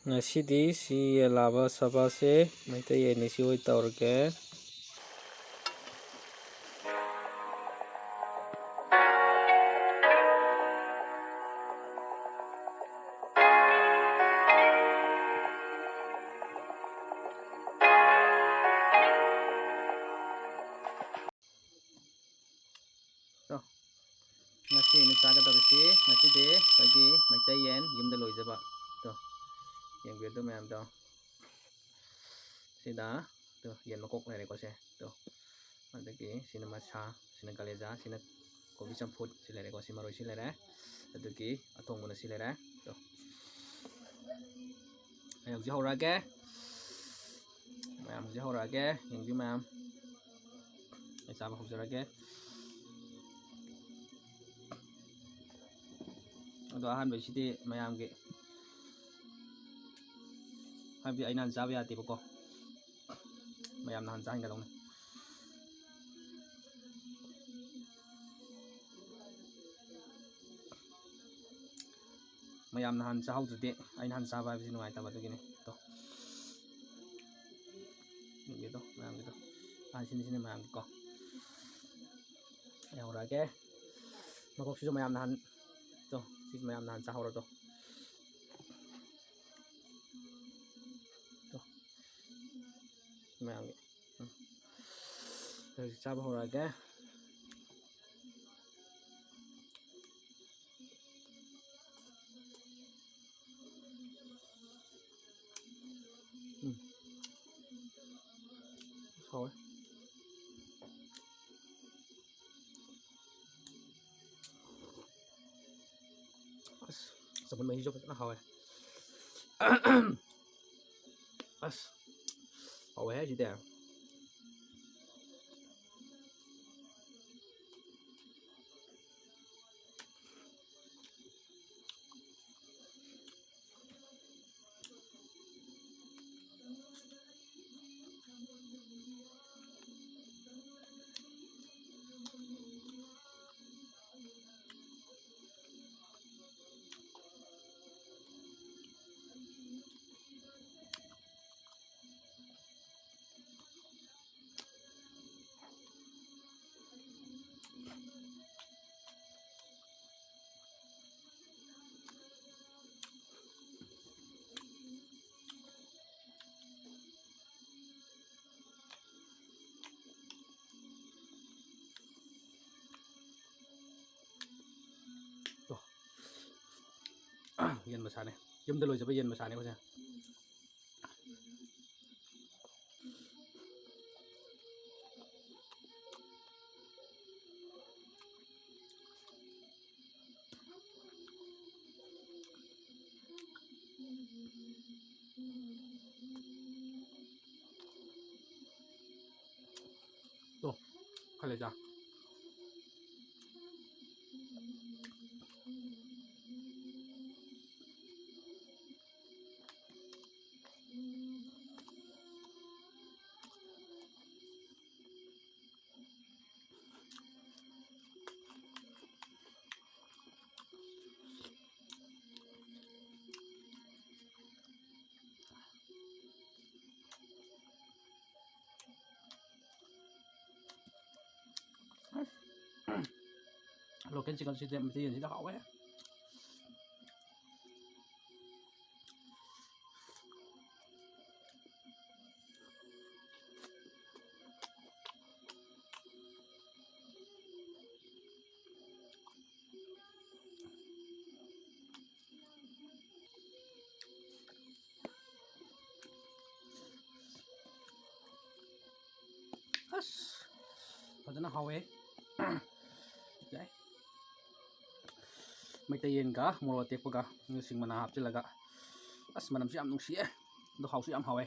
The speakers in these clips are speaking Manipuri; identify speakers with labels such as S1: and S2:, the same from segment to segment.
S1: ꯉꯁꯤꯗꯤ ꯁꯤ ꯌꯦꯜꯂꯥꯕ ꯁꯕꯥꯁꯦ ꯃꯩꯇꯩ ꯌꯦꯟꯅꯤ ꯁꯤ ꯑꯣꯏ ꯇꯧꯔꯒꯦ꯫ ꯉꯁꯤ ꯑꯩꯅ ꯆꯥꯒꯗꯧꯔꯤꯁꯤ ꯉꯁꯤꯗꯤ ꯑꯩꯈꯣꯏꯒꯤ ꯃꯩꯇꯩ ꯌꯦꯟ ꯌꯨꯝꯗ ꯂꯣꯏꯖꯕ ꯌꯦꯡꯕꯤꯌꯨ ꯃꯌꯥꯝꯗꯣ ꯁꯤꯗ ꯌꯦꯟ ꯃꯀꯣꯛ ꯂꯩꯔꯦꯀꯣ ꯁꯦ ꯑꯗꯒꯤ ꯁꯤꯅ ꯃꯁꯥ, ꯁꯤꯅ ꯀꯂꯦꯖꯥ, ꯁꯤꯅ ꯀꯣꯕꯤ ꯆꯝꯐꯨꯠ ꯁꯤ ꯂꯩꯔꯦꯀꯣ, ꯁꯤ ꯃꯔꯣꯏ ꯁꯤ ꯂꯩꯔꯦ, ꯑꯗꯒꯤ ꯑꯊꯣꯡꯕꯅ ꯁꯤ ꯂꯩꯔꯦ꯫ ꯑꯩ ꯍꯧꯖꯤꯛ ꯍꯧꯔꯛꯑꯒꯦ ꯃꯌꯥꯝ, ꯍꯧꯖꯤꯛ ꯍꯧꯔꯛꯑꯒꯦ ꯌꯦꯡꯕꯤꯌꯨ ꯃꯌꯥꯝ, ꯑꯩ ꯆꯥꯕ ꯍꯧꯖꯔꯒꯦ꯫ ꯑꯗꯣ ꯑꯍꯥꯟꯕꯩꯁꯤꯗꯤ ꯃꯌꯥꯝꯒꯤ ꯍꯥꯏꯕꯗꯤ ꯑꯩꯅ ꯍꯥꯟꯅ ꯆꯥꯕ ꯌꯥꯗꯦꯕꯀꯣ, ꯃꯌꯥꯝꯅ ꯍꯥꯟꯅ ꯆꯥꯍꯟꯒꯗꯧꯅꯤ꯫ ꯃꯌꯥꯝꯅ ꯍꯥꯟꯅ ꯆꯥꯍꯧꯗ꯭ꯔꯗꯤ ꯑꯩꯅ ꯍꯥꯟꯅ ꯆꯥꯕ ꯍꯥꯏꯕꯁꯤ ꯅꯨꯡꯉꯥꯏꯇꯕ, ꯑꯗꯨꯒꯤꯅꯤ꯫ ꯃꯌꯥꯝꯒꯤꯗꯣ ꯁꯤꯅ ꯃꯌꯥꯝꯒꯤꯀꯣ ꯑꯩ ꯍꯧꯔꯛꯑꯒꯦ꯫ ꯃꯀꯣꯛꯁꯤꯁꯨ ꯃꯌꯥꯝꯅ ꯍꯥꯟꯅ ꯁꯤꯁꯨ ꯃꯌꯥꯝꯅ ꯍꯥꯟꯅ ꯆꯥꯍꯧꯔꯣ꯫ ꯃꯌꯥꯝꯒꯤ ꯍꯧꯖꯤꯛ ꯆꯥꯕ ꯍꯧꯔꯛꯑꯒꯦ꯫ ꯍꯥꯎꯋꯦ꯫ ꯆꯝꯐꯨꯠ ꯃꯍꯤꯁꯨ ꯐꯖꯅ ꯍꯥꯎꯋꯦ꯫ ꯍꯥꯎꯋꯦꯍꯦ ꯁꯤꯗꯤ꯫ ꯌꯦꯟ ꯃꯁꯥꯅꯦ, ꯌꯨꯝꯗ ꯂꯣꯏꯖꯕ ꯌꯦꯟ ꯃꯁꯥꯅꯦ ꯍꯧꯖꯤꯛ꯫ ꯀꯂꯦꯖꯥ ꯂꯣꯀꯦꯜ ꯆꯤꯛꯀꯟꯁꯤꯗꯤ ꯃꯩꯇꯩ ꯌꯦꯟꯁꯤꯗ ꯍꯥꯎꯋꯦ꯫ ꯐꯖꯅ ꯍꯥꯎꯋꯦ꯫ ꯌꯥꯏ ꯃꯩꯇꯩ ꯌꯦꯟꯒ ꯃꯣꯔꯣꯛ ꯑꯇꯦꯛꯄꯒ ꯁꯤꯡ ꯃꯅꯥ ꯍꯥꯞꯆꯤꯜꯂꯒ ꯃꯅꯝꯁꯨ ꯌꯥꯝ ꯅꯨꯡꯁꯤꯌꯦ, ꯑꯗꯣ ꯍꯥꯎꯁꯨ ꯌꯥꯝ ꯍꯥꯎꯋꯦ꯫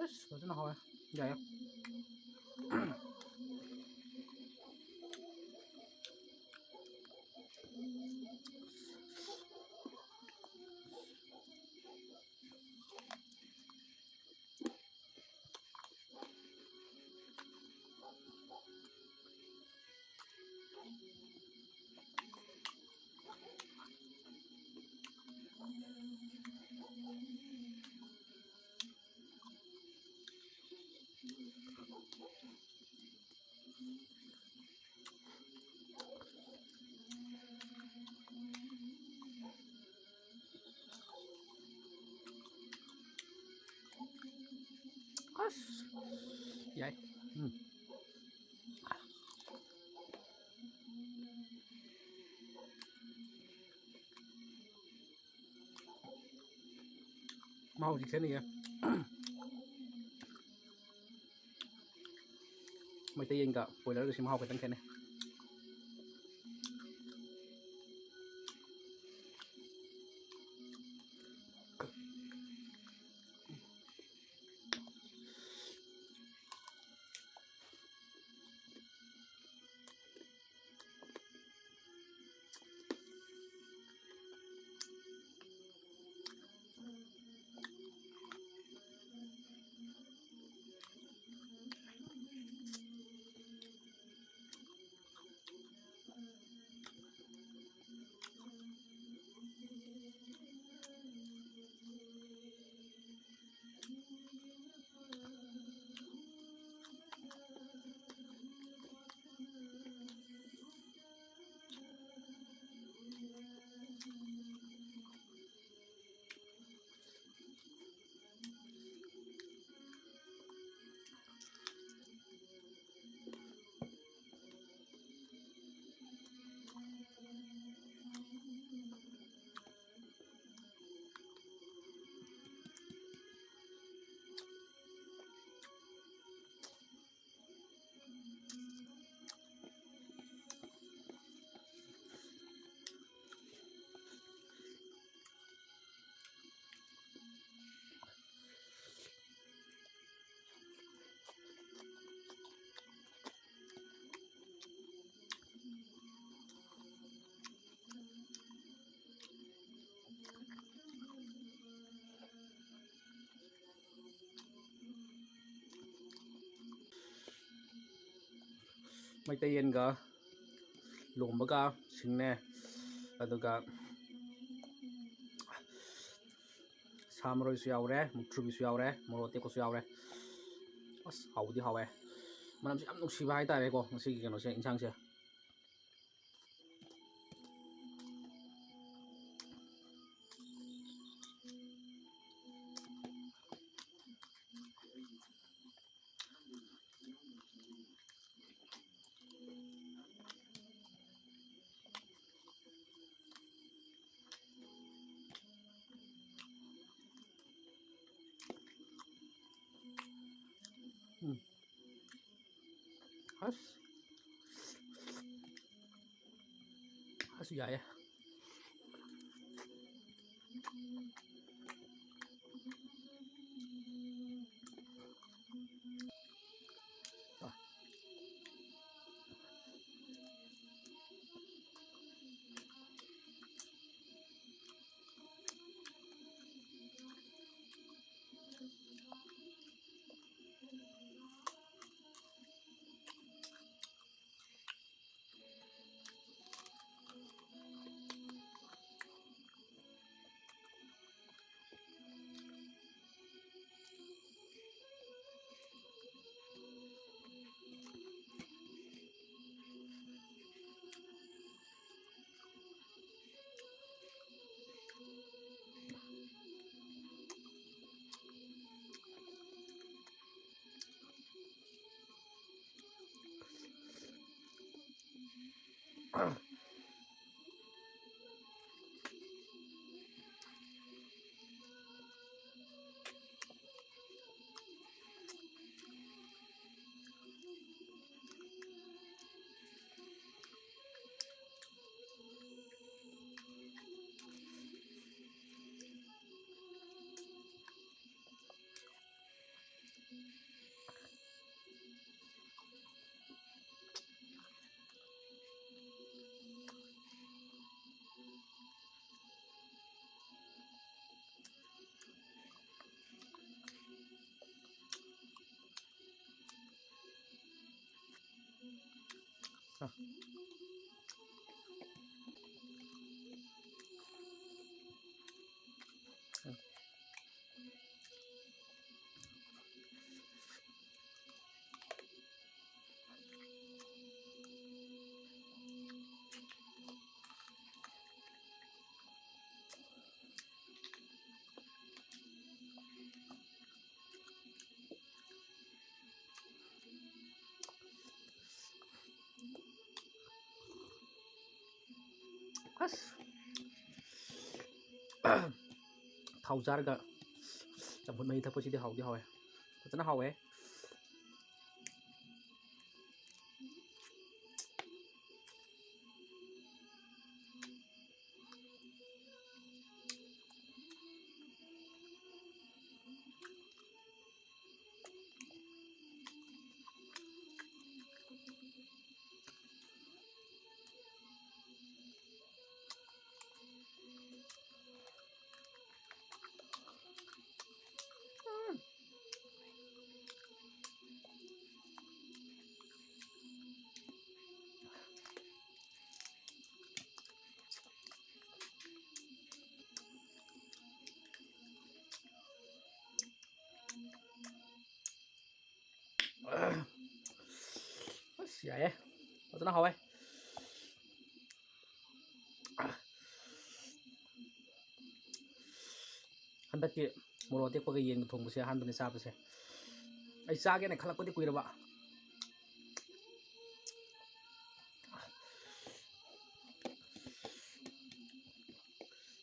S1: Ớt nó hồi dài không? Ớt dài. Màu gì thế này kìa. Mày tiền cả, buổi đó được xem màu cái tăng thế này. ꯃꯩꯇꯩꯌꯦꯟꯒ ꯂꯣꯝꯕꯒ ꯁꯤꯡꯅꯦ ꯑꯗꯨꯒ ꯁꯥ ꯃꯔꯣꯏꯁꯨ ꯌꯥꯎꯔꯦ ꯃꯨꯛꯊ꯭ꯔꯨꯕꯤꯁꯨ ꯌꯥꯎꯔꯦ ꯃꯣꯔꯣꯛ ꯑꯇꯦꯛꯄꯁꯨ ꯌꯥꯎꯔꯦ ꯑꯁ ꯍꯥꯎꯕꯗꯤ ꯍꯥꯎꯋꯦ ꯃꯅꯝꯁꯦ ꯌꯥꯝ ꯅꯨꯡꯁꯤꯕ ꯍꯥꯏꯇꯥꯔꯦꯀꯣ ꯉꯁꯤꯒꯤ ꯀꯩꯅꯣꯁꯦ ꯏꯟꯁꯥꯡꯁꯦ ꯑꯁ ꯌꯥꯏꯌꯦ 아. ꯑꯁ ꯊꯥꯎ ꯆꯥꯔꯒ ꯆꯝꯐꯨꯠ ꯃꯍꯤ ꯊꯛꯄꯁꯤꯗꯤ ꯍꯥꯎꯗꯤ ꯍꯥꯎꯋꯦ ꯐꯖꯅ ꯍꯥꯎꯋꯦ ꯑꯁ ꯌꯥꯏꯌꯦ ꯐꯖꯅ ꯍꯥꯎꯋꯦ ꯍꯟꯗꯛꯀꯤ ꯃꯣꯔꯣꯛ ꯑꯇꯦꯛꯄꯒ ꯌꯦꯟꯒ ꯊꯣꯡꯕꯁꯦ ꯑꯍꯥꯟꯕꯅꯦ ꯆꯥꯕꯁꯦ ꯑꯩ ꯆꯥꯒꯦꯅ ꯈꯜꯂꯛꯄꯗꯤ ꯀꯨꯏꯔꯕ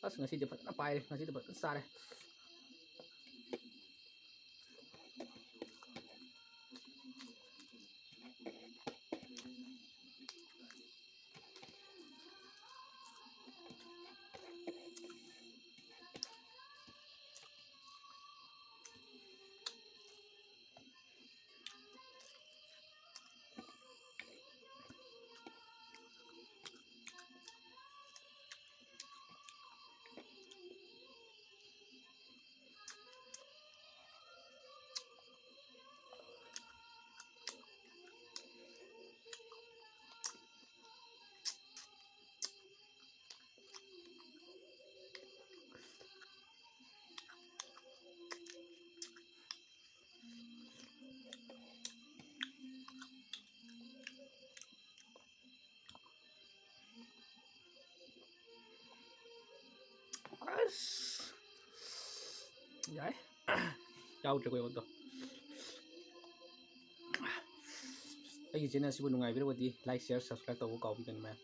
S1: ꯑꯁ ꯉꯁꯤꯗꯤ ꯐꯖꯅ ꯄꯥꯏꯔꯦ ꯉꯁꯤꯗꯤ ꯐꯖꯅ ꯆꯥꯔꯦ ꯑꯁ ꯌꯥꯏ ꯌꯥꯎꯗ꯭ꯔꯦꯀꯣ ꯑꯩꯉꯣꯟꯗꯣ ꯑꯩꯒꯤ ꯆꯦꯅꯦꯜ ꯑꯁꯤꯕꯨ ꯅꯨꯡꯉꯥꯏꯕꯤꯔꯕꯗꯤ ꯂꯥꯏꯛ ꯁꯤꯌꯔ ꯁꯕꯁꯀ꯭ꯔꯥꯏꯕ ꯇꯧꯕ ꯀꯥꯎꯕꯤꯒꯅꯨ ꯃꯌꯥꯝ